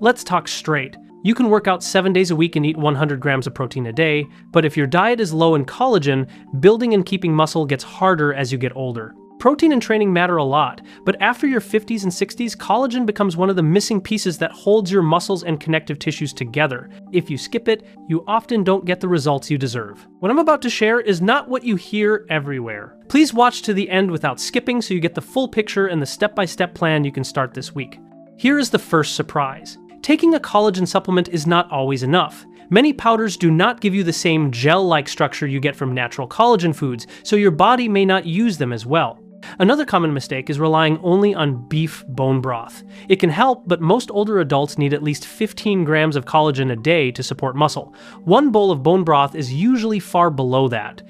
Let's talk straight. You can work out 7 days a week and eat 100 grams of protein a day, but if your diet is low in collagen, building and keeping muscle gets harder as you get older. Protein and training matter a lot, but after your 50s and 60s, collagen becomes one of the missing pieces that holds your muscles and connective tissues together. If you skip it, you often don't get the results you deserve. What I'm about to share is not what you hear everywhere. Please watch to the end without skipping so you get the full picture and the step-by-step plan you can start this week. Here is the first surprise. Taking a collagen supplement is not always enough. Many powders do not give you the same gel-like structure you get from natural collagen foods, so your body may not use them as well. Another common mistake is relying only on beef bone broth. It can help, but most older adults need at least 15 grams of collagen a day to support muscle. One bowl of bone broth is usually far below that.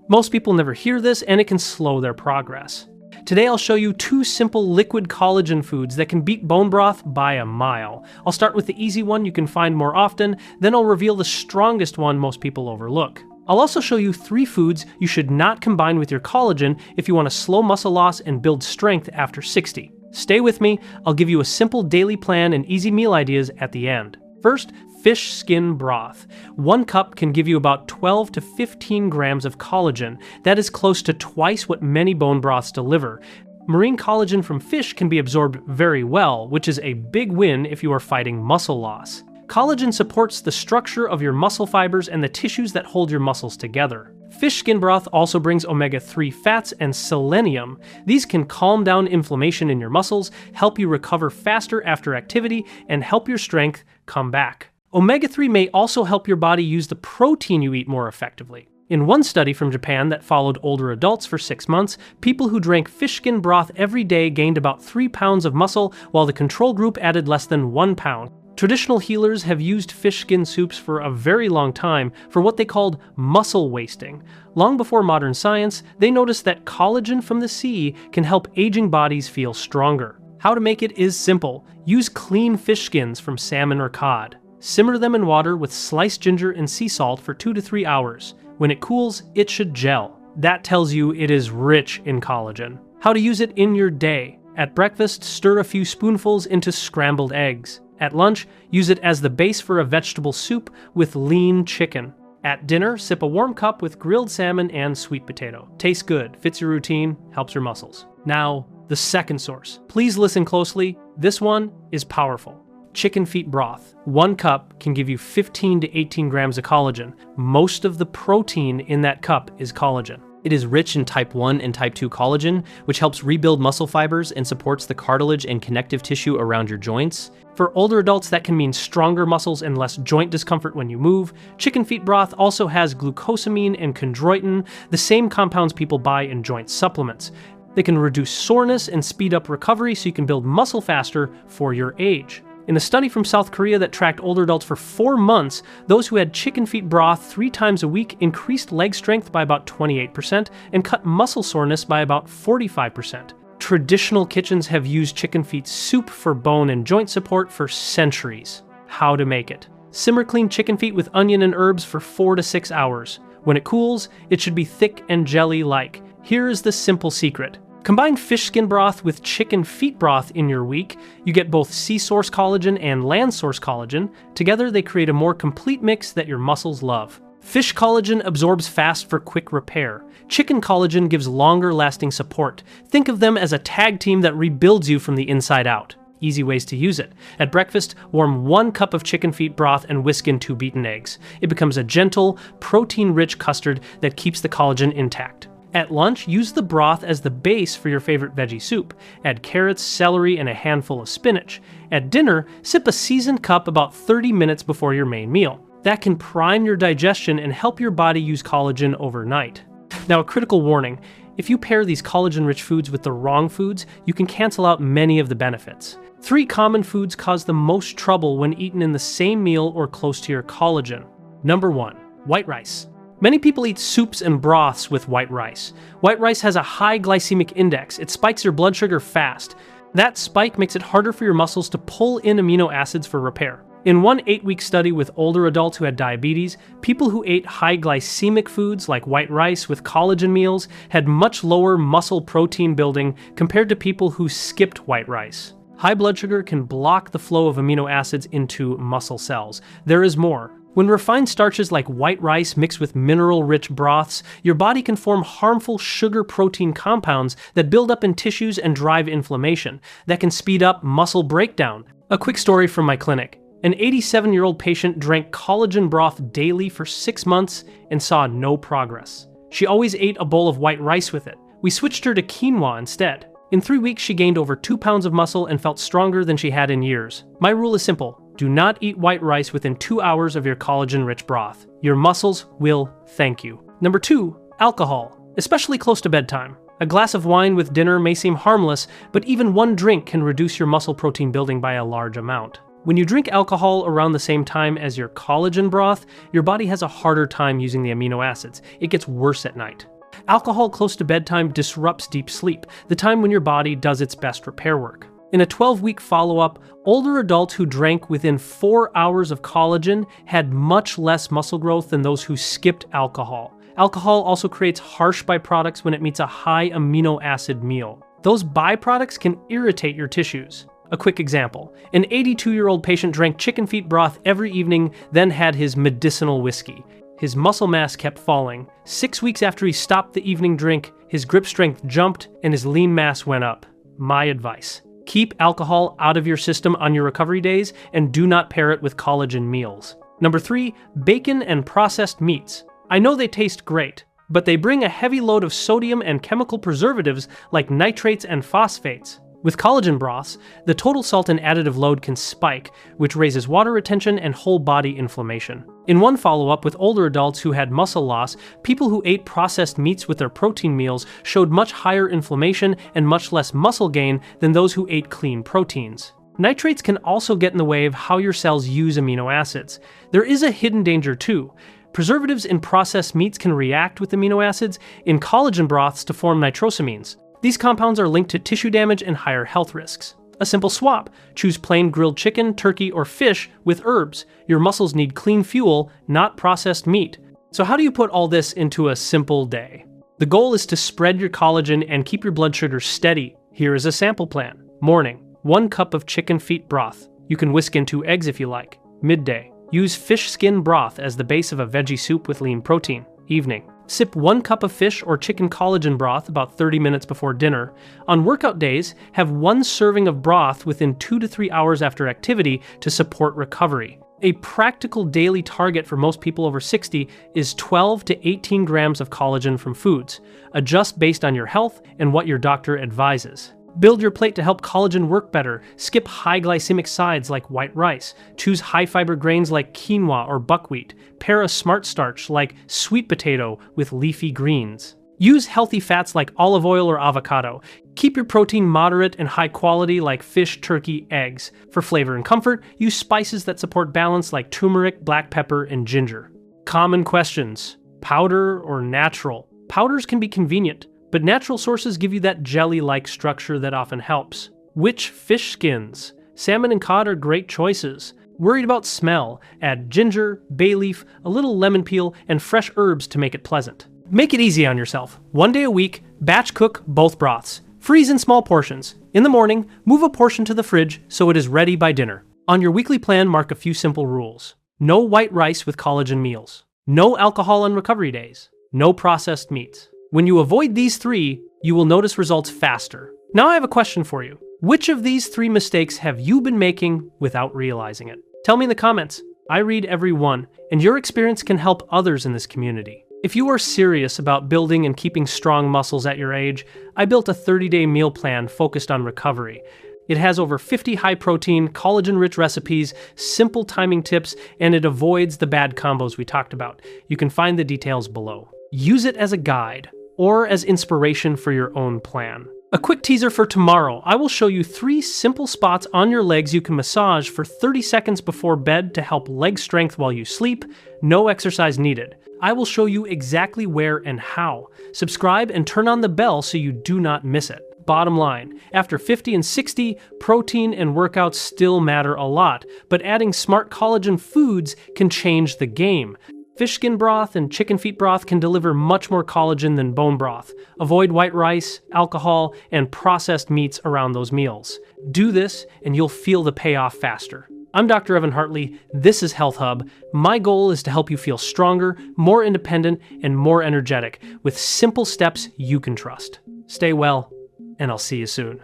Most people never hear this, and it can slow their progress. Today I'll show you 2 simple liquid collagen foods that can beat bone broth by a mile. I'll start with the easy one you can find more often, then I'll reveal the strongest one most people overlook. I'll also show you 3 foods you should not combine with your collagen if you want to slow muscle loss and build strength after 60. Stay with me, I'll give you a simple daily plan and easy meal ideas at the end. First, fish skin broth. 1 cup can give you about 12 to 15 grams of collagen. That is close to twice what many bone broths deliver. Marine collagen from fish can be absorbed very well, which is a big win if you are fighting muscle loss. Collagen supports the structure of your muscle fibers and the tissues that hold your muscles together. Fish skin broth also brings omega-3 fats and selenium. These can calm down inflammation in your muscles, help you recover faster after activity, and help your strength come back. Omega-3 may also help your body use the protein you eat more effectively. In one study from Japan that followed older adults for 6 months, people who drank fish skin broth every day gained about 3 pounds of muscle, while the control group added less than 1 pound. Traditional healers have used fish skin soups for a very long time for what they called muscle wasting. Long before modern science, they noticed that collagen from the sea can help aging bodies feel stronger. How to make it is simple. Use clean fish skins from salmon or cod. Simmer them in water with sliced ginger and sea salt for 2 to 3 hours. When it cools, it should gel. That tells you it is rich in collagen. How to use it in your day. At breakfast, stir a few spoonfuls into scrambled eggs. At lunch, use it as the base for a vegetable soup with lean chicken. At dinner, sip a warm cup with grilled salmon and sweet potato. Tastes good, fits your routine, helps your muscles. Now, the second source. Please listen closely. This one is powerful. Chicken feet broth. 1 cup can give you 15 to 18 grams of collagen. Most of the protein in that cup is collagen. It is rich in type 1 and type 2 collagen, which helps rebuild muscle fibers and supports the cartilage and connective tissue around your joints. For older adults, that can mean stronger muscles and less joint discomfort when you move. Chicken feet broth also has glucosamine and chondroitin, the same compounds people buy in joint supplements. They can reduce soreness and speed up recovery so you can build muscle faster for your age. In a study from South Korea that tracked older adults for 4 months, those who had chicken feet broth 3 times a week increased leg strength by about 28% and cut muscle soreness by about 45%. Traditional kitchens have used chicken feet soup for bone and joint support for centuries. How to make it. Simmer clean chicken feet with onion and herbs for 4 to 6 hours. When it cools, it should be thick and jelly-like. Here is the simple secret. Combine fish skin broth with chicken feet broth in your week. You get both sea source collagen and land source collagen. Together, they create a more complete mix that your muscles love. Fish collagen absorbs fast for quick repair. Chicken collagen gives longer lasting support. Think of them as a tag team that rebuilds you from the inside out. Easy ways to use it. At breakfast, warm 1 cup of chicken feet broth and whisk in 2 beaten eggs. It becomes a gentle, protein-rich custard that keeps the collagen intact. At lunch, use the broth as the base for your favorite veggie soup. Add carrots, celery, and a handful of spinach. At dinner, sip a seasoned cup about 30 minutes before your main meal. That can prime your digestion and help your body use collagen overnight. Now, a critical warning. If you pair these collagen-rich foods with the wrong foods, you can cancel out many of the benefits. 3 common foods cause the most trouble when eaten in the same meal or close to your collagen. Number 1, white rice. Many people eat soups and broths with white rice. White rice has a high glycemic index. It spikes your blood sugar fast. That spike makes it harder for your muscles to pull in amino acids for repair. In one 8-week study with older adults who had diabetes, people who ate high glycemic foods like white rice with collagen meals had much lower muscle protein building compared to people who skipped white rice. High blood sugar can block the flow of amino acids into muscle cells. There is more. When refined starches like white rice mix with mineral-rich broths, your body can form harmful sugar-protein compounds that build up in tissues and drive inflammation, that can speed up muscle breakdown. A quick story from my clinic. An 87-year-old patient drank collagen broth daily for 6 months and saw no progress. She always ate a bowl of white rice with it. We switched her to quinoa instead. In 3 weeks, she gained over 2 pounds of muscle and felt stronger than she had in years. My rule is simple. Do not eat white rice within 2 hours of your collagen-rich broth. Your muscles will thank you. Number 2, alcohol, especially close to bedtime. A glass of wine with dinner may seem harmless, but even one drink can reduce your muscle protein building by a large amount. When you drink alcohol around the same time as your collagen broth, your body has a harder time using the amino acids. It gets worse at night. Alcohol close to bedtime disrupts deep sleep, the time when your body does its best repair work. In a 12-week follow-up, older adults who drank within 4 hours of collagen had much less muscle growth than those who skipped alcohol. Alcohol also creates harsh byproducts when it meets a high amino acid meal. Those byproducts can irritate your tissues. A quick example. An 82-year-old patient drank chicken feet broth every evening, then had his medicinal whiskey. His muscle mass kept falling. 6 weeks after he stopped the evening drink, his grip strength jumped and his lean mass went up. My advice: keep alcohol out of your system on your recovery days and do not pair it with collagen meals. Number 3, bacon and processed meats. I know they taste great, but they bring a heavy load of sodium and chemical preservatives like nitrates and phosphates. With collagen broths, the total salt and additive load can spike, which raises water retention and whole body inflammation. In one follow-up with older adults who had muscle loss, people who ate processed meats with their protein meals showed much higher inflammation and much less muscle gain than those who ate clean proteins. Nitrates can also get in the way of how your cells use amino acids. There is a hidden danger too. Preservatives in processed meats can react with amino acids in collagen broths to form nitrosamines. These compounds are linked to tissue damage and higher health risks. A simple swap: choose plain grilled chicken, turkey, or fish with herbs. Your muscles need clean fuel, not processed meat. So how do you put all this into a simple day? The goal is to spread your collagen and keep your blood sugar steady. Here is a sample plan. Morning: 1 cup of chicken feet broth. You can whisk in 2 eggs if you like. Midday: use fish skin broth as the base of a veggie soup with lean protein. Evening: sip 1 cup of fish or chicken collagen broth about 30 minutes before dinner. On workout days, have 1 serving of broth within 2 to 3 hours after activity to support recovery. A practical daily target for most people over 60 is 12 to 18 grams of collagen from foods. Adjust based on your health and what your doctor advises. Build your plate to help collagen work better. Skip high glycemic sides like white rice. Choose high fiber grains like quinoa or buckwheat. Pair a smart starch like sweet potato with leafy greens. Use healthy fats like olive oil or avocado. Keep your protein moderate and high quality like fish, turkey, eggs. For flavor and comfort, use spices that support balance like turmeric, black pepper, and ginger. Common questions: powder or natural? Powders can be convenient, but natural sources give you that jelly-like structure that often helps. Which fish skins? Salmon and cod are great choices. Worried about smell? Add ginger, bay leaf, a little lemon peel, and fresh herbs to make it pleasant. Make it easy on yourself. 1 day a week, batch cook both broths. Freeze in small portions. In the morning, move a portion to the fridge so it is ready by dinner. On your weekly plan, mark a few simple rules. No white rice with collagen meals. No alcohol on recovery days. No processed meats. When you avoid these 3, you will notice results faster. Now I have a question for you. Which of these 3 mistakes have you been making without realizing it? Tell me in the comments. I read every one, and your experience can help others in this community. If you are serious about building and keeping strong muscles at your age, I built a 30-day meal plan focused on recovery. It has over 50 high-protein, collagen-rich recipes, simple timing tips, and it avoids the bad combos we talked about. You can find the details below. Use it as a guide or as inspiration for your own plan. A quick teaser for tomorrow: I will show you 3 simple spots on your legs you can massage for 30 seconds before bed to help leg strength while you sleep. No exercise needed. I will show you exactly where and how. Subscribe and turn on the bell so you do not miss it. Bottom line, after 50 and 60, protein and workouts still matter a lot, but adding smart collagen foods can change the game. Fish skin broth and chicken feet broth can deliver much more collagen than bone broth. Avoid white rice, alcohol, and processed meats around those meals. Do this and you'll feel the payoff faster. I'm Dr. Evan Hartley. This is HealthHub. My goal is to help you feel stronger, more independent, and more energetic with simple steps you can trust. Stay well, and I'll see you soon.